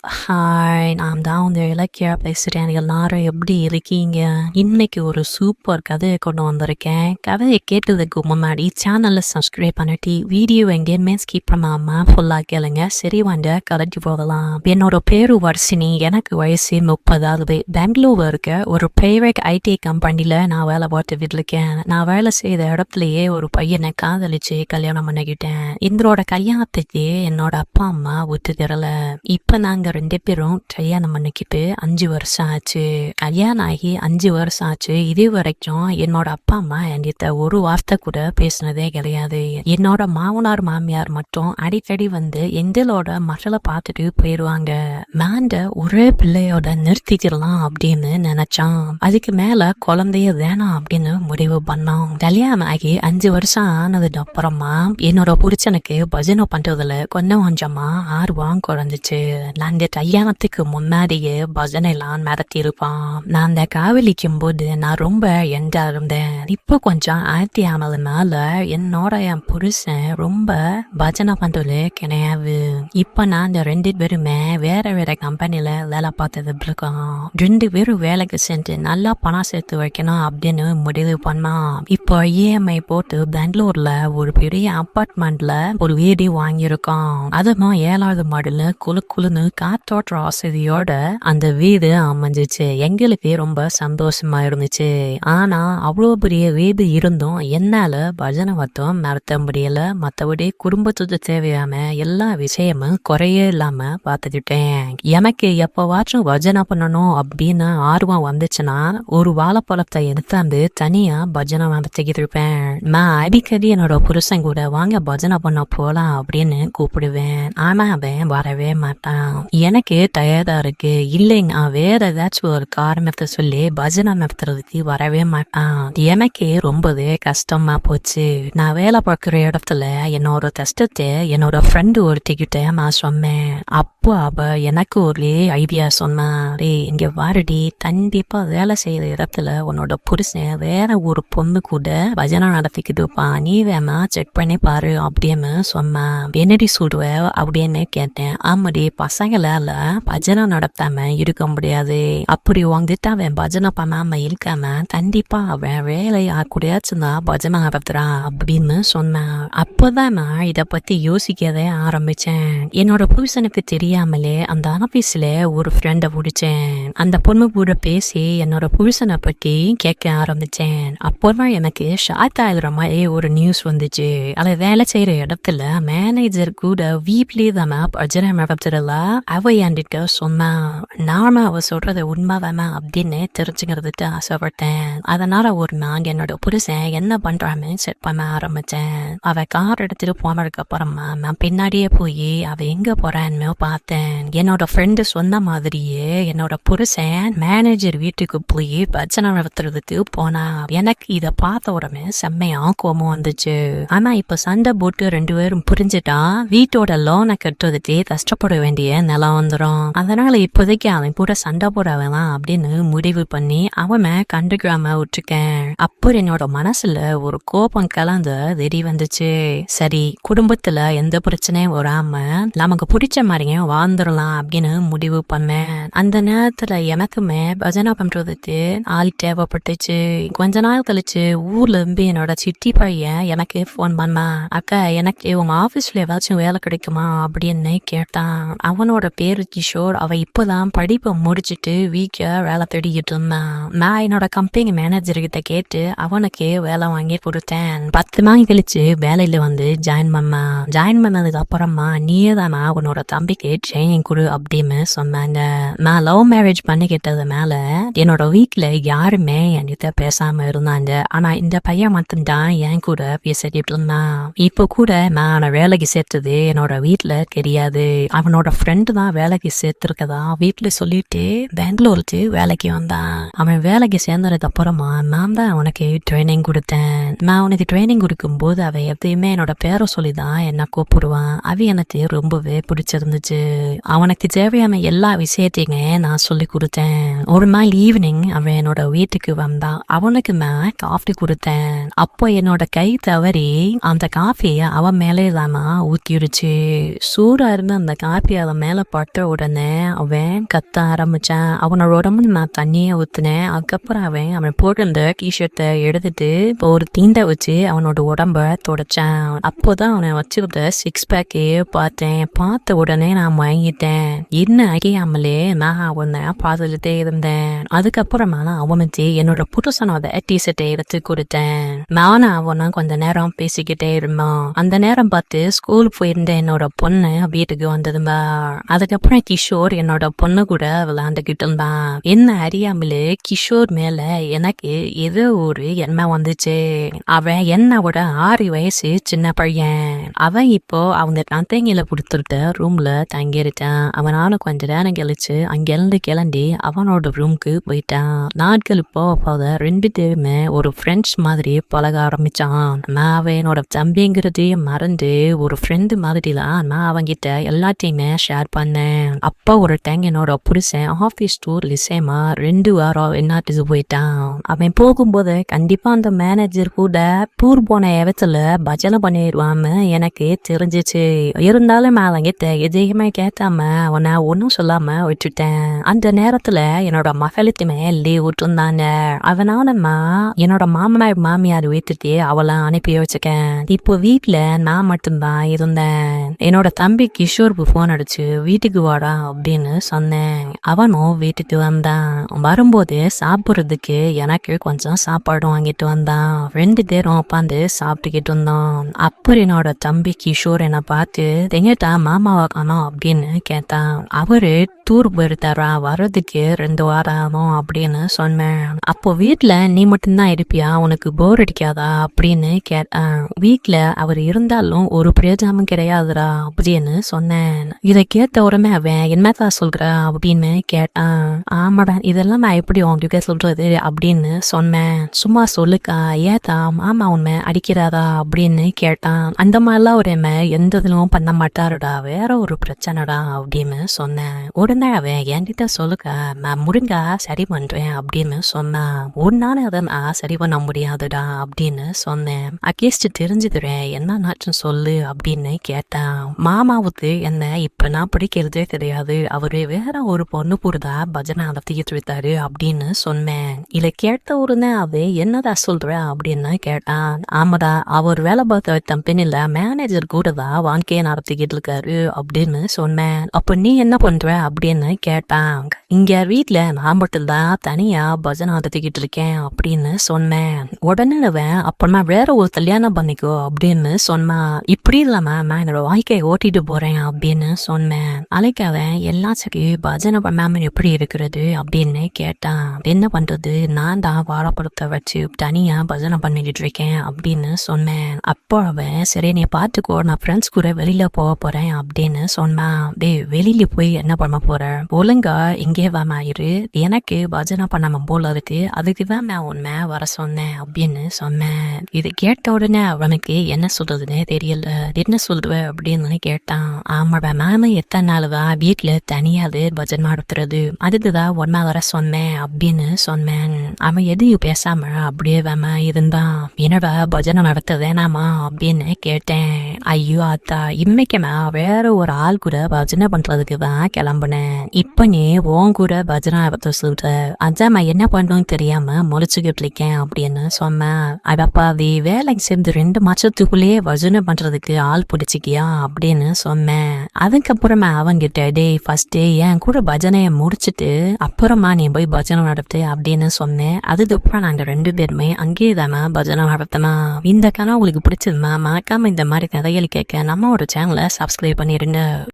Hi, நான் தான் வந்து இலக்கியா பேசுகிறேன். எல்லாரும் எப்படி இருக்கீங்க? இன்னைக்கு ஒரு சூப்பர் கதையை கொண்டு வந்திருக்கேன். கதையை கேட்டதுக்கு முன்னாடி சேனலை சப்ஸ்கிரைப் பண்ணிட்டு வீடியோ எங்கேயுமே ஸ்கிப் பண்ணாமல் ஃபுல்லாக கேளுங்க. சரி வாங்க கதைக்கு போகலாம். என்னோட பேரு வர்ஷினி. எனக்கு வயசு 30. பெங்களூர் இருக்க ஒரு பிரைவேட் ஐடி கம்பெனியில் நான் வேலை பார்த்துட்டு இருக்கேன். நான் வேலை செய்த இடத்துலயே ஒரு பையனை காதலிச்சு கல்யாணம் பண்ணிக்கிட்டேன். இதோட கல்யாணத்துக்கு என்னோட அப்பா அம்மா ஒத்து தரல. இப்போ நாங்கள் 2 பேரும் கல்யாணம் பண்ணிக்கிட்டு 5 வருஷம் ஆச்சு. கல்யாணம் ஆகி 5 வருஷம் ஆச்சு. இது வரைக்கும் என்னோட அப்பா அம்மா என்கிட்ட ஒரு வார்த்தை கூட பேசினதே கிடையாது. என்னோட மாமனார் மாமியார் மட்டும் அடிக்கடி வந்து எங்களோட மகளை பார்த்துட்டு போயிடுவாங்க. மேண்ட ஒரே பிள்ளையோட நிறுத்திக்கலாம் அப்படின்னு நினைச்சான். அதுக்கு மேல குழந்தைய வேணாம் அப்படின்னு முடிவு பண்ணோம். கல்யாணம் ஆகி 5 வருஷம் ஆனதுக்கு அப்புறமா என்னோட புருஷனுக்கு பஜனை பண்றதுல கொஞ்சம் கொஞ்சமா ஆர்வம் குறைஞ்சிச்சு. நான் இந்த கல்யாணத்துக்கு முன்னாடியே பஜனை எல்லாம் நடத்தி இருப்பான். நான் அந்த காவலிக்கும் போது நான் ரொம்ப எண்டா இருந்தேன். இப்போ கொஞ்சம் ஆர்த்தி ஆனதுனால என் புருஷன் ரொம்ப பஜனை பண்றது கிடையாது. இப்ப நான் இந்த 2 பேருமே வேற வேற கம்பெனில வேலை பார்த்தது இருக்கோம். 2 பேரும் வேலைக்கு சென்று நல்லா பணம் சேர்த்து வைக்கணும் அப்படின்னு முடிவு பண்ணோம். இப்போ இஎம்ஐ போட்டு பெங்களூர்ல ஒரு பெரிய அப்பார்ட்மெண்ட்ல ஒரு வீடு வாங்கியிருக்கோம். அதுவும் 7வது மாடில குழுன்னு காற்றோட்ட வசதியோட அந்த வீடு அமைஞ்சிச்சு. எங்களுக்கு ரொம்ப சந்தோஷமா இருந்துச்சு. ஆனா அவ்வளோ பெரிய வீடு இருந்தும் என்னால பஜனை மட்டும் நடத்த முடியல. மற்றபடி குடும்பத்துக்கு தேவையான எல்லா விஷயமும் குறையே இல்லாம பார்த்துக்கிட்டேன். எனக்கு எப்பவாச்சும் பஜனை பண்ணணும் அப்படின்னு ஆர்வம் வந்துச்சுன்னா ஒரு வாழைப்பழத்தை எடுத்தாந்து தனியா பஜனை நடத்திக்கிட்டு இருப்பேன். நான் அடிக்கடி என்னோட புருஷன் கூட வாங்க பஜனை பண்ண போலாம் அப்படின்னு கூப்பிடுவேன். ஆனா அவன் வரவே மாட்டான். எனக்கு டயர்டா இருக்கு, இல்லைங்க வேற ஏதாச்சும் ஒரு காரணத்தை சொல்லி பஜனை நடத்துறதுக்கு வரவே மாட்டான். எனக்கு ரொம்பவே கஷ்டமா போச்சு. நான் வேலை பார்க்குற இடத்துல என்னோட கஷ்டத்தை என்னோட ஃப்ரெண்டு ஒருத்திக்கிட்ட நான் சொன்னேன். அப்போ அவ எனக்கு ஒரு ஐடியா சொன்னாரு. இங்க வாரடி, கண்டிப்பா வேலை செய்யற இடத்துல உன்னோட புருஷன் வேற ஒரு பொண்ணு கூட பஜனை நடத்திக்கிட்டுப்பா, நீ வேணா செக் பண்ணி பாரு அப்படின்னு சொன்னான். என்னடி சொல்லுவ அப்படின்னு கேட்டேன். ஆமாடி, பசங்களால பஜனை நடத்தாம இருக்க முடியாது. அப்படி வாங்கிட்டு அவன் பஜனை பண்ணாம இருக்காம கண்டிப்பா அவன் வேலையா கூடயாச்சும் தான் பஜனை நடத்துறான் அப்படின்னு சொன்னான். அப்பதான் நான் இத பத்தி யோசிக்கவே ஆரம்பிச்சேன். என்னோட புருஷனுக்கு தெரியாமலே அந்த ஆபீஸ்ல ஒரு ஃப்ரெண்டை பிடிச்சேன். அந்த பொண்ணு கூட பேசி என்னோட புருஷனை பத்தி கேட்க ஆரம்பிச்சேன். அப்போதான் எனக்கு ஷாக் ஆகிற மாதிரி ஒரு நியூஸ் வந்துச்சு. அதை வேலை செய்யற இடத்துல மேனேஜர் கூட வீட்லயே தான் பஜனை நடத்துறல அவ என்கிட்ட சொன்னா. நாம அவ சொல்றது உண்மைதானா அப்படின்னு தெரிஞ்சுக்கிறதுக்கு ஆசைப்பட்டேன். அதனால ஒரு நாள் என்னோட புருஷன் என்ன பண்றான்னு செட் பண்ண ஆரம்பிச்சேன். அவ கார் எடுத்துட்டு போனதுக்கு அப்புறமா நான் பின்னாடியே போய் அவ எங்க போறான்னு பார்த்தேன். என்னோட ஃப்ரெண்டு சொன்ன மாதிரியே என்னோட புருஷன் மேனேஜர் வீட்டுக்கு போய் பஜனை நடத்துறதுக்கு போனா. எனக்கு இத பார்த்த உடனே செம்மையா கோபம் வந்துச்சு. ஆனா இப்ப சண்டை போட்டு 2 பேரும் புரிஞ்சுட்டா வீட்டோட லோனை கட்டுறதுக்கு கஷ்டப்பட வேண்டிய நிலம் வந்துடும். அதனால இப்போதைக்கு அவன் கூட சண்டை போட வேணாம் அப்படின்னு முடிவு பண்ணி அவன் கண்டுக்காம விட்டுருக்கேன். அப்போ என்னோட மனசுல ஒரு கோபம் கலந்து வெறி வந்துச்சு. சரி, குடும்பத்துல எந்த பிரச்சனையும் வராம நமக்கு பிடிச்ச மாதிரியே வாழ்ந்துடலாம் அப்படின்னு முடிவு பண்ணேன். அந்த நேரத்துல எனக்குமே பஜனை பண்றதுக்கு ஆள் தேவைப்பட்டுச்சு. கொஞ்ச நாள் கழிச்சு ஊர்ல இருந்து என்னோட சித்தி பையன் எனக்கு போன் பண்ணா. அக்கா, எனக்கு உங்க ஆபீஸ்ல ஏதாச்சும் வேலை கிடைக்குமா அப்படின்னு கேட்டான். அவனோட பேரு கிஷோர். அவ இப்பதான் படிப்பை முடிச்சுட்டு வீக்க வேலை தேடிக்கிட்டு இருந்தான். நான் என்னோட கம்பெனி மேனேஜர் கிட்ட கேட்டு அவனுக்கு வேலை வாங்கி கொடுத்தேன். 10 நாள் கழிச்சு வேலையில வந்து ஜாயின் பண்ணதுக்கு அப்புறமா நீயே தானா உன்னோட தம்பிக்கு ட்ரைனிங் கொடு அப்படின்னு சொன்னாங்க. நான் லவ் மேரேஜ் பண்ணிக்கிட்டதுனால என்னோட வீட்ல யாருமே என்கிட்ட பேசாம இருந்தாங்க. ஆனா இந்த பையன் மட்டும்தான் என் கூட பேசிட்டு இருந்தான். இப்போ கூட நான் வேலைக்கு சேர்த்தது என்னோட வீட்டுல தெரியாது. அவனோட ஃப்ரெண்டு தான் வேலைக்கு சேர்த்திருக்கதா வீட்டுல சொல்லிட்டு பெங்களூருக்கு வேலைக்கு வந்தான். அவன் வேலைக்கு சேர்ந்ததுக்கு அப்புறமா நான் தான் அவனுக்கு ட்ரைனிங் கொடுத்தேன். நான் அவனுக்கு ட்ரைனிங் கொடுக்கும் போது அவன் எப்பயுமே என்னோட பேரை சொல்லிதான் என்ன கூப்பிடுவான். அது எனக்கு ரொம்பவே பிடிச்சிருந்துச்சு. அவனுக்கு தேவையான எல்லா விஷயத்தையுமே நான் சொல்லி கொடுத்தேன். ஒரு நாள் ஈவினிங் அவன் என்னோட வீட்டுக்கு வந்தான். அவனுக்கு நான் காஃபி கொடுத்தேன். அப்போ என்னோட கை தவறி அந்த காஃபியை அவன் மேலே தான் ஊத்திடுச்சு. சூடா இருந்து அந்த காஃபி அவன் மேல பார்த்த உடனே அவன் கத்த ஆரம்பிச்சான். அவனோட உடம்புல நான் தண்ணியை ஊத்துனேன். அதுக்கப்புறம் அவன் போட்டிருந்த டிஷர்ட்டை எடுத்துட்டு ஒரு தீண்டை வச்சு அவனோட உடம்ப தொடச்சான். அப்போதான் அவனை வச்சிருந்த 6 பேக்கே பார்த்தேன். பார்த்த உடனே நான் வாங்கிட்டேன். என்ன அறியாமலே நான் அவனை பார்த்துட்டே இருந்தேன். அதுக்கப்புறமா நான் அவனுக்கு என்னோட புருஷனோட டிஷர்ட்டை எடுத்து கொடுத்தேன். நானும் அவனும் கொஞ்ச நேரம் பேசிக்கிட்டே இருந்தோம். அந்த நேரம் பார்த்து ஸ்கூல் போயிருந்த என்னோட பொண்ணு வீட்டுக்கு வந்ததுமா. அதுக்கப்புறம் கிஷோர் என்னோட பொண்ணு கூட விளையாண்டுக்கிட்டு இருந்தான். என்ன அறியாமலே கிஷோர் மேல எனக்கு ஏதோ ஒரு எண்ணம் வந்துச்சு. அவன் என்னோட 6 வயசு சின்ன பையன். அவன் இப்போ அவங்க தந்தைங்களை கொடுத்துட்டு ரூம்ல தங்கிருக்கான். அவனால கொஞ்ச நேரம் கழிச்சு அங்கிருந்து கிளம்பி அவனோட ரூமுக்கு போயிட்டான். நாட்கள் போத 2 பேருமே ஒரு ஃப்ரெண்ட்ஸ் மாதிரி பழக ஆரம்பிச்சான். நான் அவனோட தம்பிங்கிறதையும் மறந்து ஒரு ஃப்ரெண்டு மாதிரிலாம் நான் அவங்கிட்ட எல்லாத்தையுமே ஷேர் பண்ணேன். அப்ப ஒரு டைம் என்னோட புருஷன் ஆபீஸ் டூர் லிசேமா 2 வாரம் என்னாட்டு போயிட்டான். அவன் போகும்போது கண்டிப்பா அந்த மேனேஜர் கூட டூர் போன இடத்துல பஜனை பண்ணிடுவான்னு எனக்கு தெரிஞ்சிச்சு. இருந்தாலும் அவங்கிட்ட எதையுமே கேட்காம அவனை ஒன்னும் சொல்லாம விட்டுட்டேன். அந்த நேரத்துல என்னோட மகளுக்குமே லீவ் விட்டுருந்தாங்க. அவனாலமா என்னோட மாமனார் மாமியார் வீட்டுக்கு அவளை அனுப்பி வச்சுக்கேன். இப்போ வீட்டுல நான் மட்டும்தான் இருந்தேன். என்னோட தம்பி கிஷோருக்கு போன் அடிச்சு வீட்டுக்கு வாடா அப்படின்னு சொன்னேன். அவனும் வீட்டுக்கு வந்தான். வரும்போது சாப்பிடுறதுக்கு எனக்கு கொஞ்சம் சாப்பாடு வாங்கிட்டு வந்தான். 2 பேரும் உட்காந்து சாப்பிட்டுக்கிட்டு இருந்தோம். அப்புறம் என்னோட தம்பி கிஷோர் என்னை பார்த்து எங்கிட்ட மாமாவா காணோம் அப்படின்னு கேட்டான். அவரு டூர் போயிருத்தாரா, வர்றதுக்கு 2 வாரம் ஆகும் அப்படின்னு சொன்னேன். அப்போ வீட்டுல நீ மட்டும்தான் இருப்பியா, உனக்கு போர் அடிக்காதா அப்படின்னு கேட்டான். வீட்டுல அவர் இருந்தாலும் ஒரு பிரயோஜனமும் கிடையாதுரா அப்படின்னு சொன்னேன். இதை கேட்ட உடனே அவன் என்னதான் சொல்ற அப்படின்னு கேட்டான். ஆமாடா, இதெல்லாம் நான் எப்படி உங்ககிட்ட சொல்றது அப்படின்னு சொன்னேன். சும்மா சொல்லுக்கா, ஏதா மாமா உண்மை அடிக்கிறாரா அப்படின்னு கேட்டான். அந்த மாதிரிலாம் ஒரு எந்த இதுலும் பண்ண மாட்டாருடா, வேற ஒரு பிரச்சனைடா அப்படின்னு சொன்னேன். உடனே அவன் என்கிட்ட சொல்லுக்கா, நான் முடிஞ்சா சரி பண்றேன் அப்படின்னு சொன்னான். ஒரு நாள் அதை நான் சரி பண்ண முடியாதுடா அப்படின்னு சொன்னேன். அட்லீஸ்ட் தெரிஞ்சுக்கிறேன் என்ன நாச்சும் சொல்லு அப்படின்னு கேட்டான். மாமாவுக்கு என்ன இப்ப நான் பிடிக்கிறதே தெரியாது, அவரு வேற ஒரு பொண்ணு கூடதா பஜனை நடத்திக்கிட்டு இருக்காரு அப்படின்னு சொன்னேன். இதை கேட்ட உடனே அவ என்னடா சொல்ற அப்படின்னு கேட்டான். ஆமாடா, அவர் வேலை பார்த்த கம்பெனில மேனேஜர் கூடதான் வாழ்க்கையை நடத்திக்கிட்டு இருக்காரு அப்படின்னு சொன்னேன். அப்ப நீ என்ன பண்ற அப்படின்னு கேட்டான். இங்க வீட்டுல நான் மட்டும் தான் தனியா பஜனை நடத்திக்கிட்டு இருக்கேன் அப்படின்னு சொன்னேன். உடனே அவன் அப்புறமா வேற ஒரு கல்யாணம் பண்ணிக்கோ அப்படின்னு சொன்னான். இப்படி இல்லாம நான் என்னோட வாழ்க்கையை ஓட்டிட்டு போறேன் அப்படின்னு சொன்னேன். அழைக்கவன் எல்லாம் சரி, பஜனை பண்ணாம எப்படி இருக்கிறது அப்படின்னு கேட்டான். என்ன பண்றது, நான் தான் வாழைப்பழத்தை வச்சு தனியா பஜனை பண்ணிக்கிட்டு இருக்கேன் அப்படின்னு சொன்னேன். அப்போ அவன் சரி நீ பாத்துக்கோ, நான் ஃப்ரெண்ட்ஸ் கூட வெளியில போக போறேன் அப்படின்னு சொன்னான். டேய், வெளியில போய் என்ன பண்ண போற, ஒழுங்கா இங்கே வாமாயிரு, எனக்கு பஜனை பண்ணாம போல இருக்கு, அதுக்கு தான் நான் உண்மை வர சொன்னேன் அப்படின்னு சொன்னேன். இது கேட்ட உடனே அவனுக்கு என்ன சொல்றதுன்னு தெரியல. என்ன சொல்ற அப்படின்னு கேட்டான். ஆமாடா, நானும் எத்தனை நாள் தான் வீட்டுல தனியாது பஜனை நடத்துறது, அதுக்குதான் ஒன்னா வர சொன்னேன் அப்படின்னு சொன்னேன். அவன் எதையும் பேசாம அப்படியே வேமா இருந்தான். என்னடா பஜனை நடத்த வேணாமா அப்படின்னு கேட்டேன். ஐயோ அத்தா, இன்னைக்குமா வேற ஒரு ஆள் கூட பஜனை பண்றதுக்கு தான் கிளம்புனேன். இப்ப நீ உன் கூட பஜனை நடத்த சொல்ற, அதாம்மா என்ன பண்ணணும்னு தெரியாம முழிச்சுக்கிட்டு இருக்கேன் அப்படின்னு சொன்னேன். அதப்பா அது வேலைக்கு சேர்ந்து 2 மாசத்துக்குள்ளேயே பஜனை பண்றதுக்கு ஆள் பிடிச்சிக்கியா அப்படின்னு சொன்னேன். அதுக்கப்புறமா அவங்கிட்ட டேய் ஃபர்ஸ்ட் என் கூட பஜனையை முடிச்சுட்டு அப்புறமா நீ போய் பஜனை நடத்து அப்படின்னு சொன்னேன். அதுக்கப்புறம் நாங்க 2 பேருமே அங்கேயே தானே பஜனை நடத்தணும். இந்த கணா உங்களுக்கு பிடிச்சதுமா மறக்காம இந்த மாதிரி கதைகள் கேட்க நம்ம ஒரு சேனலை சப்ஸ்கிரைப் பண்ணிருங்க.